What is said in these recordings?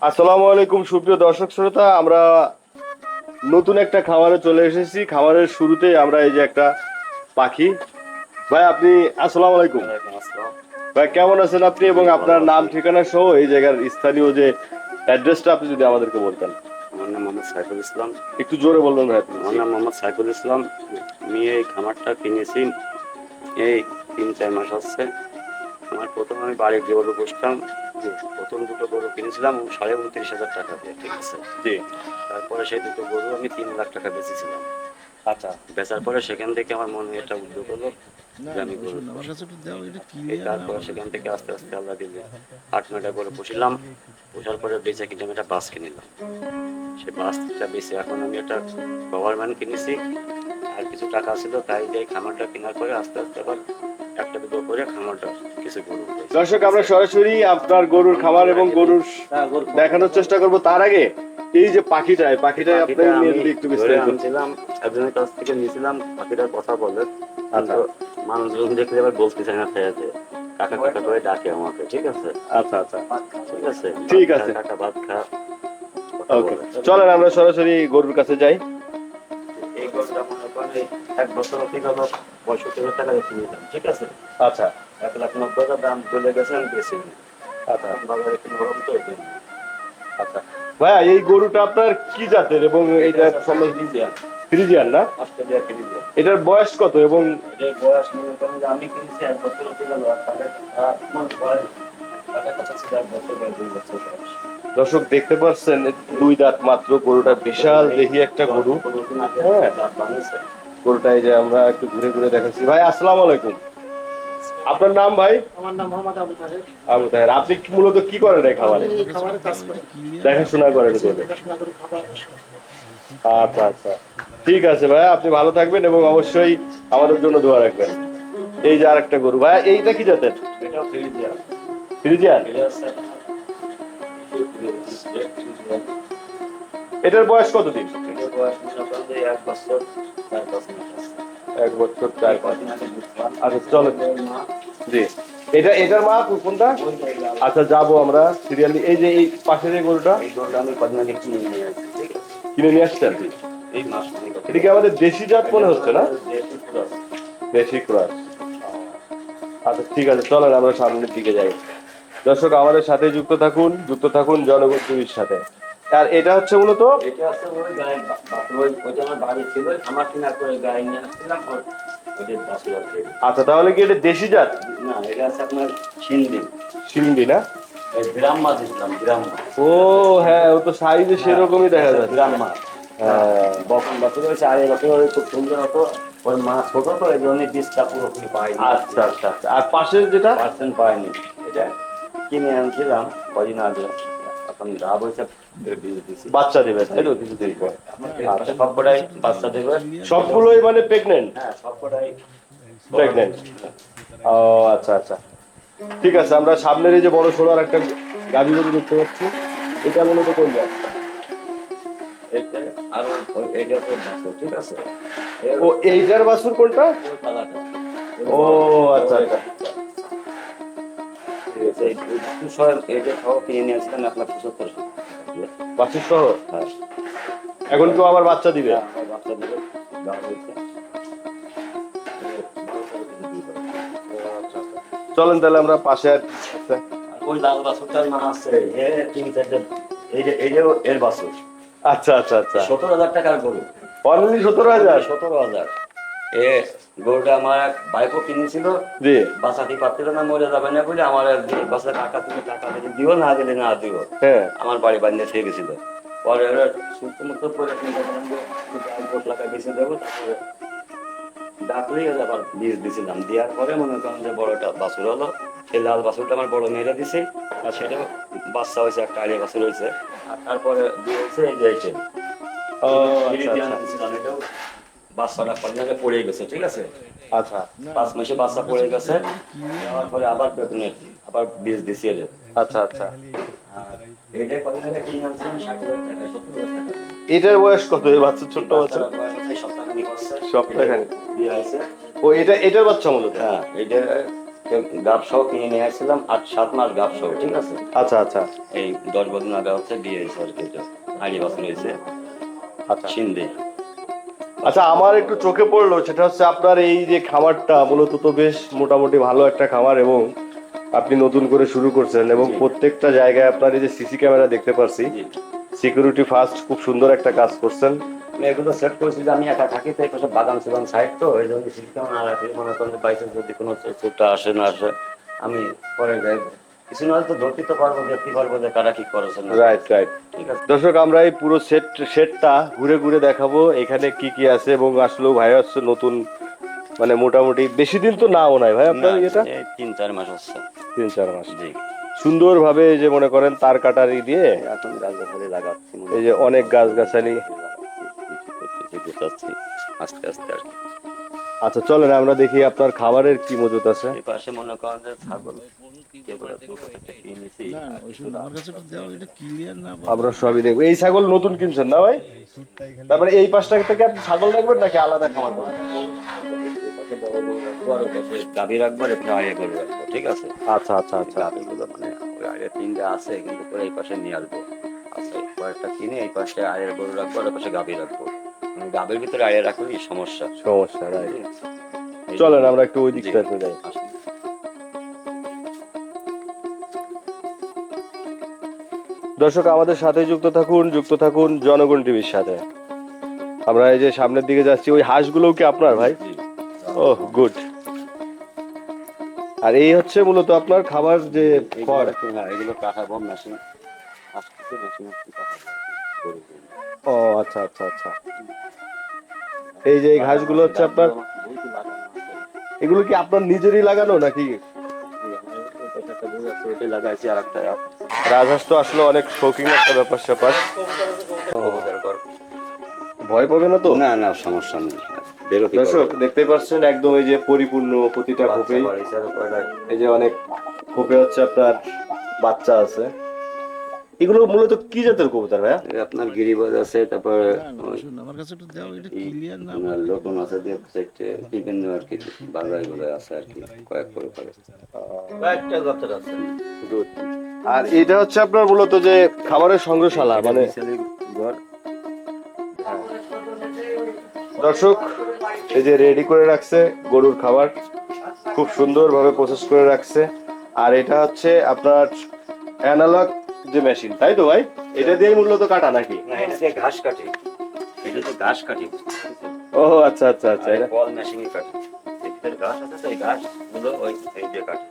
আসসালামু আলাইকুম সুপ্রিয় দর্শক শ্রোতা, আমরা নতুন একটা খামারে চলে এসেছি। খামারের শুরুতে আমরা এই যে একটা পাখি। ভাই আপনি আসসালামু আলাইকুম। ওয়ালাইকুম আসসালাম। ভাই কেমন আছেন আপনি এবং জি, ভালো আপনার নাম আছি। ঠিকানা সহ এই জায়গার স্থানীয় যে অ্যাড্রেসটা আপনি যদি আমাদেরকে বলতেন। আমার নাম মোহাম্মদ সাইফুল ইসলাম। একটু জোরে বলবেন ভাই প্লিজ। আমার নাম মোহাম্মদ সাইফুল ইসলাম। আমি এই খামারটা কিনেছি এই 3-4 মাস হচ্ছে। প্রথম আমি বাড়ির গরু পুষতাম। প্রথম দুটো গরু কিনেছিলাম 29,500 টাকা দিয়ে, ঠিক আছে। জি। তারপরে সেই দুটো গরু আমি 3 লাখ টাকা বেচেছিলাম। আচ্ছা। বেচার পরে সেখান থেকে আমার মনে একটা উদ্যোগ হলো যে আমি গরু তারপরে সেখান থেকে আস্তে আস্তে আল্লাহ দিলে 8-9টা গরু পুষিলাম। পোষার পরে বেচে কিন্তু আমি একটা বাস কিনিলাম। সেই বাসটা বেশি এখন আমি একটা গভর্নমেন্ট কিনেছি। আর কিছু টাকা ছিল তাই দিয়ে খামারটা কেনার পরে আস্তে আস্তে আবার একটা দুটো করে খামারটা কিছু গরু উঠেছে। দর্শক আমরা সরাসরি আপনার গরুর খামার এবং গরুর দেখানোর চেষ্টা করব। তার আগে এই যে পাখিটা, এই পাখিটাই আপনি পাখিটা নিয়ে আমি যদি একটু ধরে বিস্তারিত। আনছিলাম, একজনের কাছ থেকে নিয়েছিলাম পাখিটার কথা বলে। আচ্ছা কিন্তু মানুষজন দেখলে এবার বলতে চায় না, তাই আছে কাকা কাকা করে ডাকে আমাকে, ঠিক আছে। আচ্ছা আচ্ছা ঠিক আছে, ঠিক ভাত খা আছে। কাকা, ভাত খা, কথা ওকে, বলে। চলেন আমরা সরাসরি গরুর কাছে যাই। এই গরুটা মনে করেন এই 1 বছর থেকে হলো 65,000 টাকা দিয়ে কিনেছিলাম, ঠিক আছে। আচ্ছা 1,90,000 দাম চলে গেছে, আমি বেশি আচ্ছা এখন বাজারে কিনে গরম তো এই জন্য। আচ্ছা ভাইয়া, এই গরুটা আপনার কি জাতের এবং এটা সম্বন্ধে ফ্রিজিয়ান, ফ্রিজিয়ান না? Australia Friesian. এটার বয়স কত এবং এটার বয়স মনে করেন যে আমি কিনেছি 1 বছর হতে গেল, আর তাদের আমার বয়স তাদের কাছে 1 বছর বা 2 বছর বয়স। দর্শক দেখতে পাচ্ছেন দুই দাঁত মাত্র, গরুটা বিশাল দেখি একটা গরু। হ্যাঁ, গরুটা এই যে আমরা একটু ঘুরে ঘুরে দেখাচ্ছি। ভাই আসসালামু আলাইকুম, আপনার নাম ভাই? আমার নাম মোহাম্মদ আবু তাহের। আবু তাহের। আপনি মূলত কি করেন এই খামারে? আমি খাবারের কাজ করি, দেখাশোনা করেন গরু? দেখাশোনা করি খাবার। আচ্ছা আচ্ছা, ঠিক আছে ভাই, আপনি ভালো থাকবেন এবং অবশ্যই আমাদের জন্য দোয়া রাখবেন। এই যে আরেকটা গরু ভাই, এইটা কি জাতের? এটাও ফ্রিজিয়ান। ফ্রিজিয়ান। এটা হচ্ছে এটার বয়স কতদিন? এটার বয়স মনে করেন যে 1 বছর 4-5 মাস আছে। 1 বছর 4 মাস। কদিন আগে বুঝলাম। আচ্ছা চলো। মা জি, এটার মা কোনটা? আচ্ছা যাবো আমরা সিরিয়ালি। এই যে এই পাশের এই গরুটা এই গরুটা আমি কদিন আগে কিনে নিয়ে আসছি, ঠিক আছে। কিনে নিয়ে আসছেন? এই মাস এটা কি আমাদের দেশি জাত মনে হচ্ছে না? দেশি ক্রস। আচ্ছা ঠিক আছে, চলেন আমরা সামনের দিকে যাই। দর্শক আমাদের সাথে যুক্ত থাকুন জনগণ টিভির সাথে। আর এটা হচ্ছে মূলত এটা আছে ওই গায়ে ওইটা আমার বাড়ি ছিল, আমার কেনার করে গায়ে নিয়ে আসছিলাম ওদের বাসুর। আচ্ছা, তাহলে কি এটা দেশি জাত? না, এটা আছে আপনার সিন্ধি, সিন্ধি না? গ্রাম মাছ দিচ্ছিলাম, গ্রাম মাছ। ও হ্যাঁ, ও তো সাইজে সেরকমই দেখা যাচ্ছে। গ্রাম মাছ। হ্যাঁ বকন বাছুর হয়েছে, আর এই বছর খুব সুন্দর হতো। ওই মাছ ছোট তো এই জন্য বীজটা পুরোপুরি পাইনি। আচ্ছা আচ্ছা আচ্ছা। আর পাশের যেটা? পার্সেন্ট পাইনি। এটা কিনে আনছিলাম কদিন আগে, এখন লাভ হয়েছে, বীজ দিছি। বাচ্চা দেবে তাই তো কিছুদিন পর? আচ্ছা, সবকটাই বাচ্চা দেবে। সবগুলোই মানে প্রেগনেন্ট? হ্যাঁ, সবকটাই প্রেগনেন্ট। ও আচ্ছা আচ্ছা, ঠিক আছে। আমরা সামনের এই যে বড় সড়ো একটা গাভী গরু দেখতে পাচ্ছি, এটা মূলত কোন জাত? এটা আর এইটা তো বাছুর, ঠিক আছে। ও এইটার বাছুর কোনটা? ওই কালারটা। ও আচ্ছা আচ্ছা। ঠিক আছে, এই বাছুর সহ এইটা সহ কিনে নিয়ে আসছিলাম 1,75,000 বাছুর সহ? হ্যাঁ। এখন কেউ আবার বাচ্চা দিবে? আমার বাচ্চা দিলে দাম হয়েছে। চলেন তাহলে আমরা পাশে আর আচ্ছা ওই লাল বাছুরটার নাম আছে এ 3-4টা, এই যে এর বাছুর। আচ্ছা আচ্ছা আচ্ছা। 17,000 টাকার গরু। অনলি 17,000? 17,000। এ গরুটা আমার এক ভাইপো কিনেছিল, জি। বাঁচাতে পারছিল না, মরে যাবে না বলে আমার এক বাচ্চা টাকা, তুমি টাকা দিলে দিও, না দিলে না দিও। হ্যাঁ আমার বাড়ি বান্ধে থেকে গেছিল। পরে ওরা সুস্থ মুক্ত করে 10 লাখ বেশি দেবো, তারপরে ডাকলেই আবার বীজ দিছিলাম। দেওয়ার পরে মনে করেন যে বড়টা বাছুর হলো। সেই লাল বাছুরটা আমার বড় মেয়েরা দিছে, আর সেটা বাচ্চা হয়েছে, একটা আড়িয়া বাছুর হয়েছে। আর তারপরে দিয়ে হয়েছে এই যে এইটা। ও আচ্ছা আচ্ছা দিছিলাম, এটাও বাচ্চাটা কদিন আগে পড়ে গেছে, ঠিক আছে। আচ্ছা 5 মাসে বাচ্চা পড়ে গেছে, দেওয়ার পরে আবার প্রেগনেন্ট, আবার বীজ দিছি এদের। আচ্ছা আচ্ছা। আর এইটা কদিন আগে কিনে আনছিলাম 60,000 টাকা, 70,000 টাকা। এটার বয়স কত এই বাচ্চা? ছোট্ট বাচ্চা? বাচ্চাটার বয়স সপ্তাহখানিক হচ্ছে। সপ্তাহখানিক? বিয়ে হয়েছে। ও এটার বাচ্চা মূলত? হ্যাঁ, এইটা গাব সহ কিনে নিয়ে আসছিলাম 8-7 মাস গাব সহ, ঠিক আছে। আচ্ছা আচ্ছা এই 10 বছর আগে হচ্ছে বিয়ে হয়েছে আর কি, এটা আড়াই বছর হয়েছে আচ্ছা সিন্ধে। আচ্ছা, আমার একটু চোখে পড়লো, সেটা হচ্ছে আপনার এই যে খামারটা মূলত তো বেশ মোটামুটি ভালো একটা খামার, এবং আপনি নতুন করে শুরু করছেন, এবং জি। প্রত্যেকটা জায়গায় আপনার এই যে সিসি ক্যামেরা দেখতে পাচ্ছি, জি। সিকিউরিটি ফার্স্ট, খুব সুন্দর একটা কাজ করছেন। আমি এগুলো সেট করেছি যে আমি একা থাকি, তো এই পাশে বাগান সেবান সাইড, তো এই জন্য সিস্টেম না রাখি, মনে করেন বাইসে যদি কোনো চোরটা আসে না আসে, আমি পরে যাই, কিছু না হলে তো ধরতে তো পারবো, দেখতে পারবো যে কারা কি করেছে না। Right right. ঠিক আছে। দর্শক, আমরা এই পুরো সেটটা ঘুরে ঘুরে দেখাবো এখানে কি কি আছে, এবং আসলেও ভাই হচ্ছে নতুন, মানে মোটামুটি বেশি দিন তো নাও নাই ভাই আপনার এটা, 3-4 মাস হচ্ছে। 3-4 মাস। জি। সুন্দর ভাবে যে মনে করেন তার কাটারি দিয়ে এখন গাছ গাছালি লাগাচ্ছি, এই যে অনেক গাছগাছালি। গোছাচ্ছি আস্তে আস্তে আর কি। আচ্ছা চলেন আমরা দেখি আপনার খাবারের কি মজুত আছে। এই পাশে মনে করেন যে ছাগল যেগুলো কিনেছি, আমরা সবই দেখবো। এই ছাগল নতুন কিনছেন না ভাই? তারপরে এই পাশটা থেকে আপনি ছাগল দেখবেন নাকি আলাদা খামার করবেন? গাভী রাখবো আর এখানে আড়িয়া গরু রাখবো, ঠিক আছে। আচ্ছা আচ্ছা আচ্ছা গাভীগুলো মানে ওই আড়িয়া 3টে আছে, কিন্তু পরে এই পাশে নিয়ে আসবো। আচ্ছা, কয়েকটা কিনে এই পাশে আড়িয়া গরু রাখবো আর ওই পাশে গাভী রাখবো। গাভীর ভিতরে আড়িয়া রাখলেই সমস্যা। সমস্যা নাই। এই চলেন জন্য- আমরা একটু ওই জি, দিকটাতে যাই। আসুন। দর্শক, আমাদের সাথে যুক্ত থাকুন জনগণ টিভির সাথে। আমরা এই যে সামনের দিকে যাচ্ছি, ওই হাঁসগুলোও কি আপনার ভাই? জি। ওহ গুড। আর এই হচ্ছে মূলত আপনার খাবার যে খড়। হ্যাঁ, এগুলো কাটাবো মেশিন আসছে, মেশিন কাটাবো গরুর জন্য। ও আচ্ছা আচ্ছা আচ্ছা। এই যে এই ঘাসগুলো হচ্ছে আপনার, বইতে লাগানো আছে। এগুলো কি আপনার নিজেরই লাগানো নাকি? ওইটাই লাগাইছি আর একটা রাজহাঁস তো আসলে অনেক শৌখিন একটা ব্যাপার স্যাপার। কবুতর ঘর। ভয় পাবে না তো? না না, সমস্যা নেই, বেরোতে দর্শক দেখতেই পাচ্ছেন একদম এই যে পরিপূর্ণ প্রতিটা খোপেই এই যে অনেক খোপে হচ্ছে আপনার বাচ্চা আছে। এগুলো মূলত কি জাতের কবুতর ভাইয়া? আপনার গিরিবাজ আছে, তারপরে আমার কাছে একটু দাও, এটা এই ক্লিয়ার না। আপনার লোকন আছে, দিয়ে সেটে বিভিন্ন আর কি বাজার গুলো আছে আর কি, কয়েক কয়েকটা জাতের আছে। Good. আর এটা হচ্ছে আপনার মূলত যে খাবারের সংগ্রহশালা, মানে ঘর। দর্শক এই যে রেডি করে রাখছে গরুর খাবার, খুব সুন্দর ভাবে প্রসেস করে রাখছে। আর এটা হচ্ছে আপনার অ্যানালগ যে মেশিন, তাই তো ভাই? এটা দিয়ে মূলত কাটা নাকি? না, এটা দিয়ে ঘাস কাটি, এটা তো ঘাস কাটি। ও আচ্ছা আচ্ছা আচ্ছা। এটা বল মেশিনে কাটি, এর ঘাস আছে তো, এই ঘাস গুলো ওই এই দিয়ে কাটি।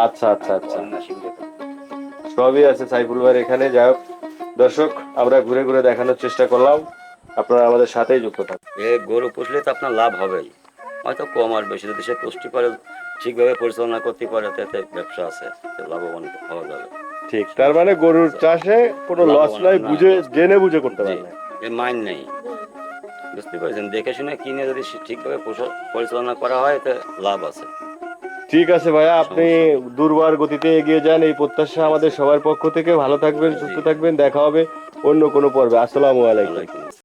আচ্ছা আচ্ছা আচ্ছা, বল মেশিন দিয়ে কাটি। সবই আছে সাইফুল ভাইয়ের এখানে। যাই হোক দর্শক, আমরা ঘুরে ঘুরে দেখানোর চেষ্টা করলাম, আপনারা আমাদের সাথেই যুক্ত থাকুন। এ গরু পুষলে তো আপনার লাভ হবেই, হয়তো কম আর বেশি, যদি সে পুষ্টি করে ঠিকভাবে পরিচালনা করতে পারে, তাতে ব্যবসা আছে, লাভবান হওয়া যাবে। ঠিক, তার মানে গরুর চাষে কোনো লস নাই, বুঝে জেনে বুঝে করতে জি, পারবে। এর মাইন নেই, বুঝতে পারছেন। দেখে শুনে কিনে যদি ঠিকভাবে পরিচালনা করা হয়, এতে লাভ আছে। ঠিক আছে ভাইয়া, আপনি দুর্বার গতিতে এগিয়ে যান, এই প্রত্যাশা আমাদের সবার পক্ষ থেকে। ভালো থাকবেন, সুস্থ থাকবেন, দেখা হবে অন্য কোনো পর্বে। আসসালামু আলাইকুম। ওয়ালাইকুম আসসালাম।